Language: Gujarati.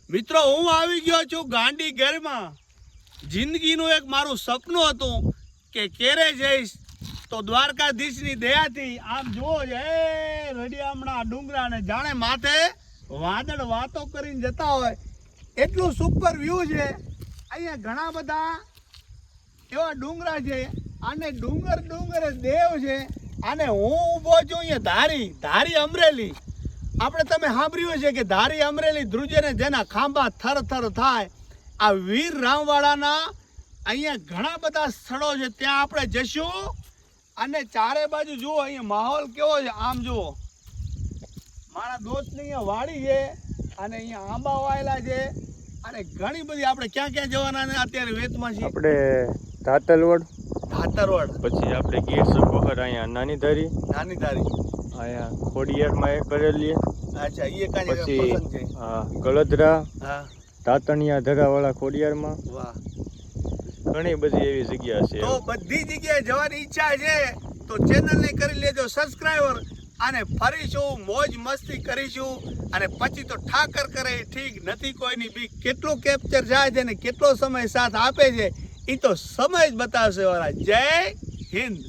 મિત્રો હું આવી ગયો છું ગાંડી ઘરમાં. જિંદગીનું એક મારું સપનું હતું કે કેરે જઈશ તો દ્વારકાધીશની દયાથી આમ જુઓ એ રડિયામણા ડુંગરા ને જાણે માથે વાદળ વાતો કરીને જતા હોય એટલું સુપર વ્યૂ છે. અહીંયા ઘણા બધા એવા ડુંગરા છે અને ડુંગર દેવ છે. અને હું ઊભો છું અહીંયા ધારી અમરેલી. આપણે તમે સાંભળ્યું છે કે ધારી અમરેલી ધ્રુજે ને જેના ખાંભા થર થર થાય. આ વીર રામવાડાના અહીંયા ઘણા બધા સ્થળો છે, ત્યાં આપણે જઈશું. અને ચારે બાજુ જુઓ અહીંયા માહોલ કેવો છે. આમ જુઓ મારા દોસ્તની અહીંયા વાડી છે અને અહીંયા આંબા વાયેલા છે અને ઘણી બધી. આપણે ક્યાં ક્યાં જવાના ને અત્યારે વેતમાં છીએ? આપણે ધાતરવડ, પછી આપણે ગીર સોમનાથ, અહીંયા નાની ધારી, અહીંયા ખોડિયારમાં એક કરેલી. અચ્છા, એ કાંઈ પછી પસંદ છે. હા, ગળદરા, હા, તાતણિયા ધરાવાળા ખોડિયારમાં. વાહ. ઘણી બધી એવી જગ્યા છે. તો બધી જગ્યાએ જવાની ઈચ્છા છે તો ચેનલને કરી લેજો સબસ્ક્રાઈબર. અને ફરીશું, મોજ મસ્તી કરીશું. અને પછી તો ઠાકર કરે ઠીક નથી, કોઈની બી. કેટલું કેપ્ચર જાય છે ને કેટલો સમય સાથ આપે છે એ તો સમય જ બતાવશે. વાળા જય હિન્દ.